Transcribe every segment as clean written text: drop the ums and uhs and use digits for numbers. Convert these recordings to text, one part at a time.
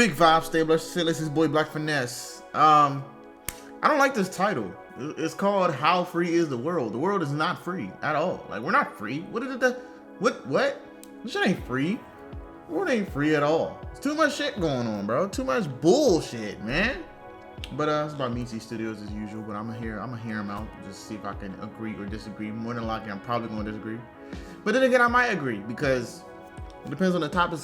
Big vibe stable. This is boy Black Finesse. I don't like this title. It's called "How Free Is the World?" The world is not free at all. Like, we're not free. What? This shit ain't free. The world ain't free at all. There's too much shit going on, bro. Too much bullshit, man. But it's about Mitsi Studios as usual. But I'm gonna hear him out, just see if I can agree or disagree. More than likely, I'm probably gonna disagree. But then again, I might agree because it depends on the topics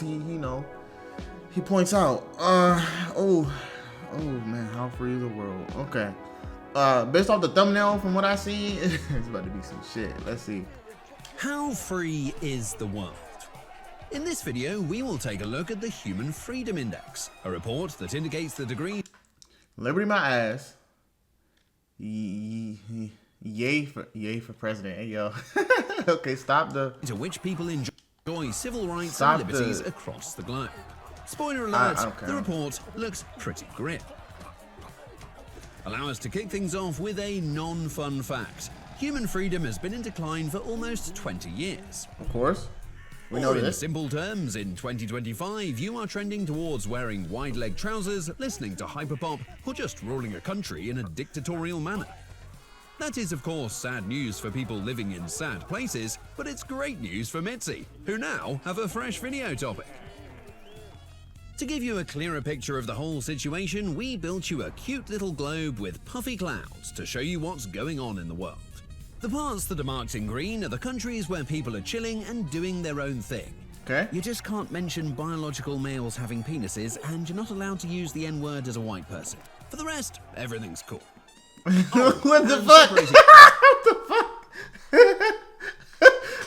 he points out. Oh man, how free is the world? Okay. Based off the thumbnail, from what I see, it's about to be some shit. Let's see. How free is the world? In this video, we will take a look at the Human Freedom Index, a report that indicates the degree. Liberty my ass. Yay for president. Hey yo. Okay, stop the. To which people enjoy civil rights and liberties across the globe. Spoiler alert, the report looks pretty grim. Allow us to kick things off with a non-fun fact. Human freedom has been in decline for almost 20 years. Of course. We know this. In this. simple terms, in 2025, you are trending towards wearing wide-leg trousers, listening to hyperpop, or just ruling a country in a dictatorial manner. That is, of course, sad news for people living in sad places, but it's great news for Mitsi, who now have a fresh video topic. To give you a clearer picture of the whole situation, we built you a cute little globe with puffy clouds to show you what's going on in the world. The parts that are marked in green are the countries where people are chilling and doing their own thing. Okay. You just can't mention biological males having penises, and you're not allowed to use the N-word as a white person. For the rest, everything's cool. What the fuck? What the fuck?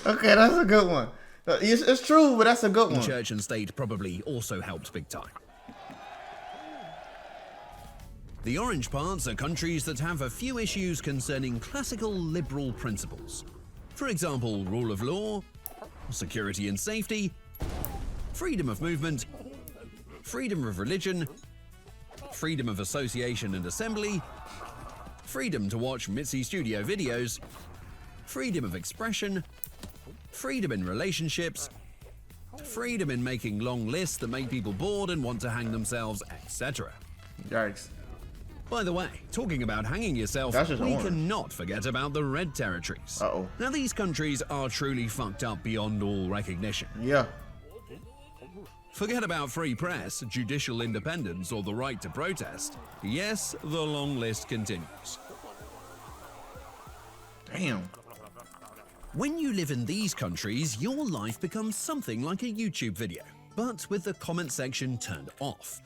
Okay, that's a good one. It's true, but that's a good one. Church and state probably also helped big time. The orange parts are countries that have a few issues concerning classical liberal principles. For example, rule of law, security and safety, freedom of movement, freedom of religion, freedom of association and assembly, freedom to watch Mitsistudio videos, freedom of expression, freedom in relationships, freedom in making long lists that make people bored and want to hang themselves, etc. Yikes. By the way, talking about hanging yourself, we cannot forget about the red territories. Uh-oh. Now, these countries are truly fucked up beyond all recognition. Yeah. Forget about free press, judicial independence, or the right to protest. Yes, the long list continues. Damn. When you live in these countries, your life becomes something like a YouTube video, but with the comment section turned off.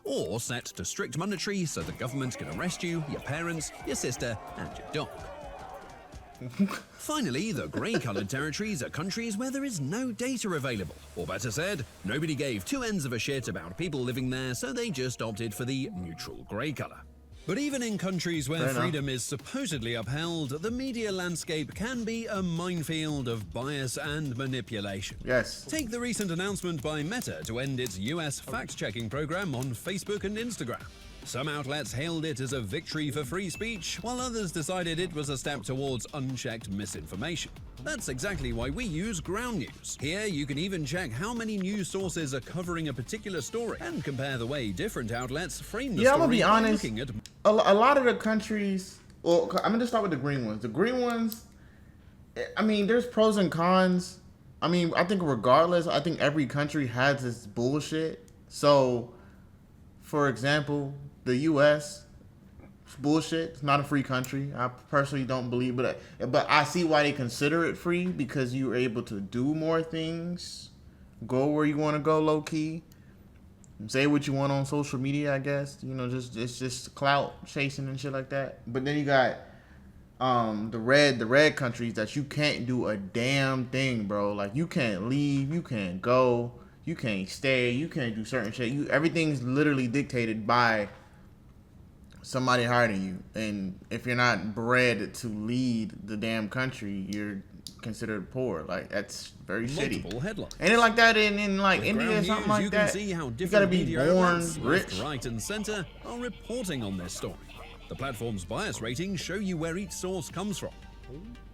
Or set to strict monetary so the government can arrest you, your parents, your sister, and your dog. Finally, the grey-coloured territories are countries where there is no data available. Or better said, nobody gave two ends of a shit about people living there, so they just opted for the neutral grey colour. But even in countries where freedom is supposedly upheld, the media landscape can be a minefield of bias and manipulation. Yes. Take the recent announcement by Meta to end its US fact-checking program on Facebook and Instagram. Some outlets hailed it as a victory for free speech, while others decided it was a step towards unchecked misinformation. That's exactly why we use Ground News. Here, you can even check how many news sources are covering a particular story and compare the way different outlets frame the story. I'm gonna be honest. Looking at a lot of the countries. Well, I'm gonna start with the green ones. The green ones. I mean, there's pros and cons. I mean, I think regardless, I think every country has its bullshit. So, for example, the U.S. bullshit. It's not a free country. I personally don't believe, but I see why they consider it free, because you're able to do more things, go where you want to go, low key, say what you want on social media. I guess it's just clout chasing and shit like that. But then you got the red countries that you can't do a damn thing, bro. Like, you can't leave, you can't go, you can't stay, you can't do certain shit. Everything's literally dictated by somebody higher than you, and if you're not bred to lead the damn country, you're considered poor. Like, that's very shitty. Headlines. Ain't it like that in like India or something like that? You can see how you gotta be born left, rich. Right, and center are reporting on this story. The platform's bias ratings show you where each source comes from.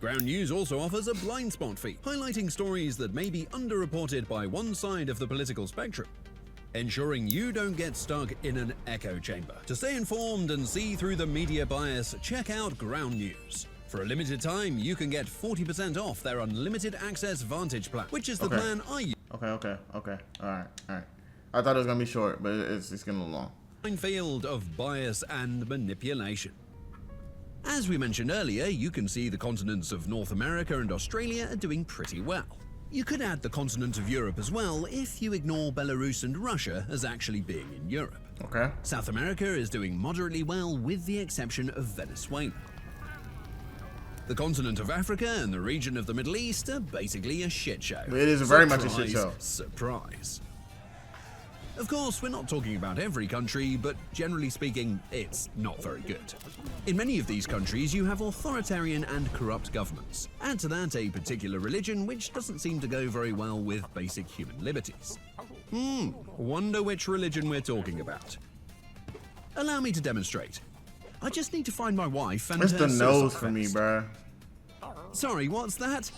Ground News also offers a blind spot feed, highlighting stories that may be underreported by one side of the political spectrum, ensuring you don't get stuck in an echo chamber. To stay informed and see through the media bias, check out Ground News. For a limited time, you can get 40% off their unlimited access Vantage plan, which is the plan I use. Okay. All right. I thought it was gonna be short, but it's getting a little long. Field of bias and manipulation. As we mentioned earlier, you can see the continents of North America and Australia are doing pretty well. You could add the continent of Europe as well if you ignore Belarus and Russia as actually being in Europe. Okay. South America is doing moderately well with the exception of Venezuela. The continent of Africa and the region of the Middle East are basically a shit show. It is very much a shit show. Surprise. Of course, we're not talking about every country, but generally speaking, it's not very good. In many of these countries, you have authoritarian and corrupt governments. Add to that a particular religion which doesn't seem to go very well with basic human liberties. Wonder which religion we're talking about. Allow me to demonstrate. I just need to find my wife and It's her the nose suicide for me, vest. bruh. Sorry, what's that?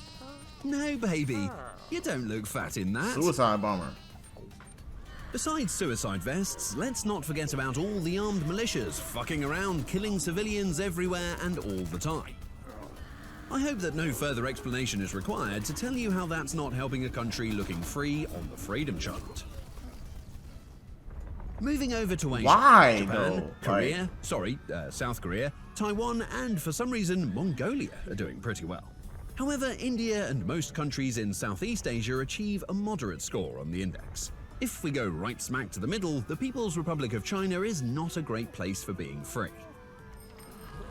No, baby. You don't look fat in that. Suicide bomber. Besides suicide vests, let's not forget about all the armed militias fucking around, killing civilians everywhere and all the time. I hope that no further explanation is required to tell you how that's not helping a country looking free on the freedom chart. Moving over to Asia, Why, Japan, though? Korea, South Korea, Taiwan, and for some reason, Mongolia are doing pretty well. However, India and most countries in Southeast Asia achieve a moderate score on the index. If we go right smack to the middle, the People's Republic of China is not a great place for being free.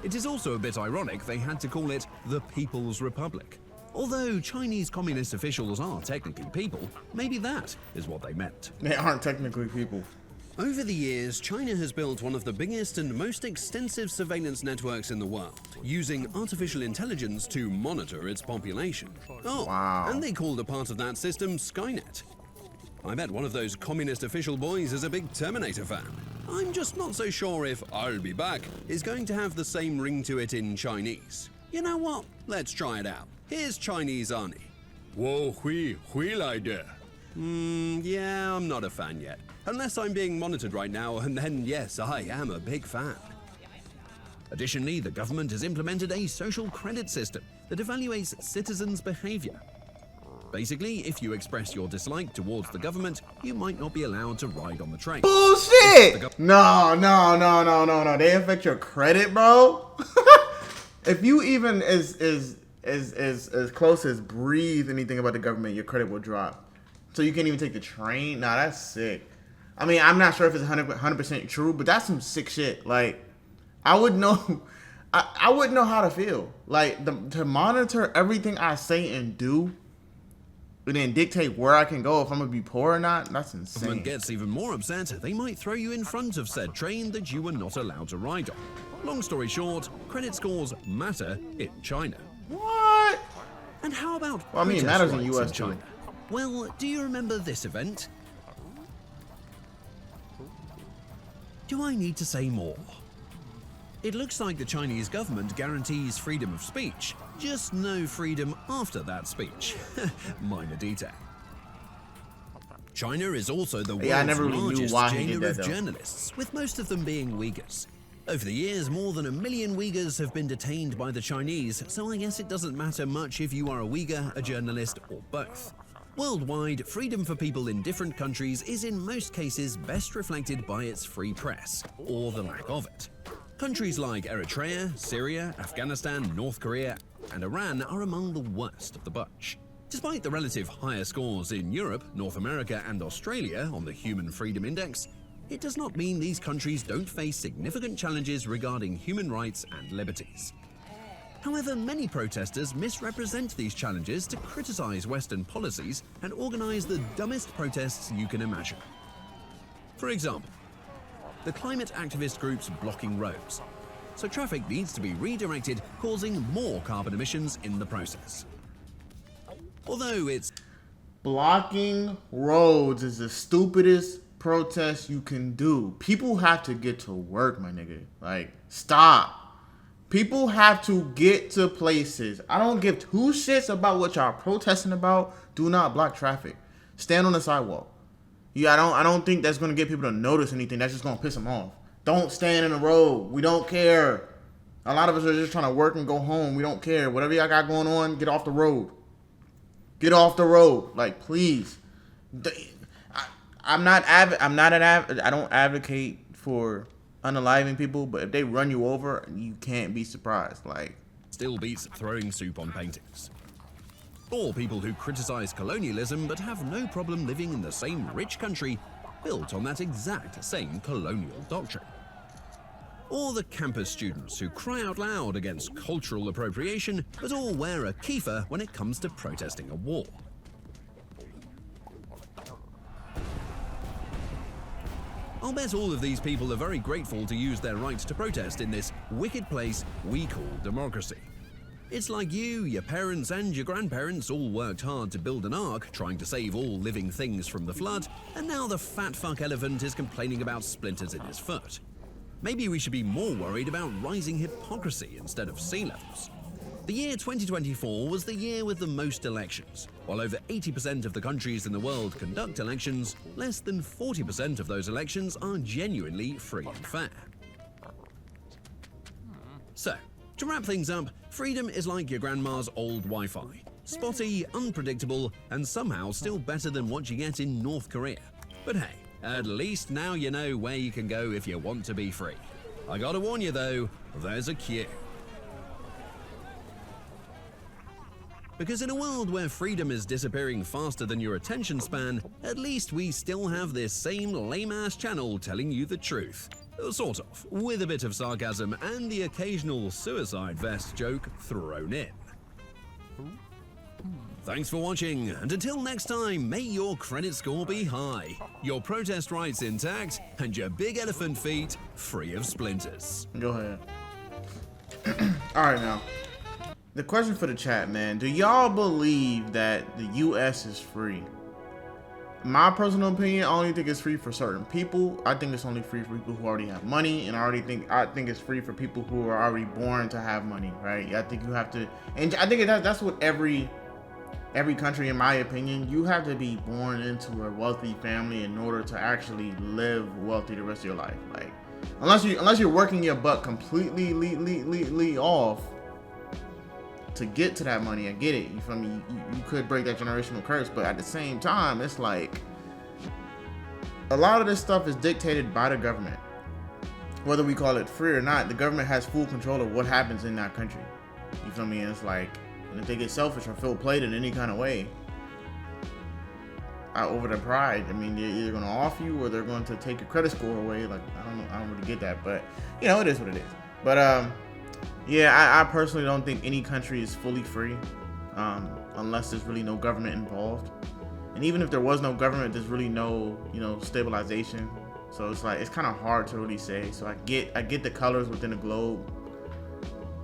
It is also a bit ironic they had to call it the People's Republic. Although Chinese communist officials are technically people, maybe that is what they meant. They aren't technically people. Over the years, China has built one of the biggest and most extensive surveillance networks in the world, using artificial intelligence to monitor its population. Oh, Wow. and they called a part of that system Skynet. I bet one of those communist official boys is a big Terminator fan. I'm just not so sure if "I'll be back" is going to have the same ring to it in Chinese. You know what? Let's try it out. Here's Chinese Arnie. 我会回来的. Yeah, I'm not a fan yet. Unless I'm being monitored right now, and then yes, I am a big fan. Additionally, the government has implemented a social credit system that evaluates citizens' behavior. Basically, if you express your dislike towards the government, you might not be allowed to ride on the train. Bullshit! No. They affect your credit, bro. If you even as close as breathe anything about the government, your credit will drop. So you can't even take the train? Nah, that's sick. I mean, I'm not sure if it's 100% true, but that's some sick shit. Like, I would know. I wouldn't know how to feel. Like, to monitor everything I say and do, and then dictate where I can go if I'm gonna be poor or not. That's insane. Government gets even more upset, they might throw you in front of said train that you were not allowed to ride on. Long story short, credit scores matter in China. What? And how about Well, I mean, it protest matters in rights US too. China? Well, do you remember this event? Do I need to say more? It looks like the Chinese government guarantees freedom of speech, just no freedom after that speech. Minor detail. China is also the world's Yeah, I never really knew largest why he did genre that, of though. journalists, with most of them being Uyghurs. Over the years, more than 1 million Uyghurs have been detained by the Chinese, so I guess it doesn't matter much if you are a Uyghur, a journalist, or both. Worldwide, freedom for people in different countries is in most cases best reflected by its free press, or the lack of it. Countries like Eritrea, Syria, Afghanistan, North Korea, and Iran are among the worst of the bunch. Despite the relative higher scores in Europe, North America, and Australia on the Human Freedom Index, it does not mean these countries don't face significant challenges regarding human rights and liberties. However, many protesters misrepresent these challenges to criticize Western policies and organize the dumbest protests you can imagine. For example, the climate activist groups blocking roads, so traffic needs to be redirected, causing more carbon emissions in the process. Although it's Blocking roads is the stupidest protest you can do. People have to get to work, my nigga. Like, stop. People have to get to places. I don't give two shits about what y'all protesting about. Do not block traffic. Stand on the sidewalk. Yeah, I don't think that's gonna get people to notice anything. That's just gonna piss them off. Don't stand in the road. We don't care. A lot of us are just trying to work and go home. We don't care. Whatever y'all got going on, get off the road. Get off the road. Like, please. I don't advocate for unaliving people, but if they run you over, you can't be surprised. Like, still beats throwing soup on paintings. Or people who criticize colonialism but have no problem living in the same rich country built on that exact same colonial doctrine. Or the campus students who cry out loud against cultural appropriation but all wear a kefir when it comes to protesting a war. I'll bet all of these people are very grateful to use their rights to protest in this wicked place we call democracy. It's like you, your parents, and your grandparents all worked hard to build an ark trying to save all living things from the flood, and now the fat fuck elephant is complaining about splinters in his foot. Maybe we should be more worried about rising hypocrisy instead of sea levels. The year 2024 was the year with the most elections. While over 80% of the countries in the world conduct elections, less than 40% of those elections are genuinely free and fair. So, to wrap things up, freedom is like your grandma's old Wi-Fi. Spotty, unpredictable, and somehow still better than what you get in North Korea. But hey, at least now you know where you can go if you want to be free. I gotta warn you though, there's a queue. Because in a world where freedom is disappearing faster than your attention span, at least we still have this same lame-ass channel telling you the truth. Sort of, with a bit of sarcasm and the occasional suicide vest joke thrown in. Thanks for watching, and until next time, may your credit score be high, your protest rights intact, and your big elephant feet free of splinters. Go ahead. Alright now. The question for the chat, man. Do y'all believe that the US is free? My personal opinion, I only think it's free for certain people. I think it's only free for people who already have money, and I think it's free for people who are already born to have money, right? I think you have to, and I think that's what every country, in my opinion, you have to be born into a wealthy family in order to actually live wealthy the rest of your life. Like, unless you're working your butt completely off to get to that money, I get it. You feel me? You could break that generational curse, but at the same time, it's like a lot of this stuff is dictated by the government. Whether we call it free or not, the government has full control of what happens in that country. You feel me? And it's like, and if they get selfish or feel played in any kind of way over their pride, I mean, they're either going to off you or they're going to take your credit score away. Like, I don't really get that, but you know, it is what it is. But yeah, I personally don't think any country is fully free unless there's really no government involved. And even if there was no government, there's really no, stabilization. So it's like, it's kind of hard to really say. So I get the colors within the globe,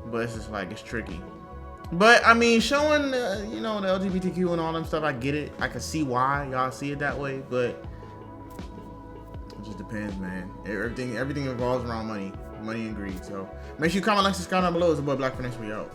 but it's just like, it's tricky. But I mean, showing the LGBTQ and all them stuff, I get it. I can see why y'all see it that way, but it just depends, man. Everything revolves around money and greed. So make sure you comment, like, subscribe down below. It's your boy blkfinesse. We out.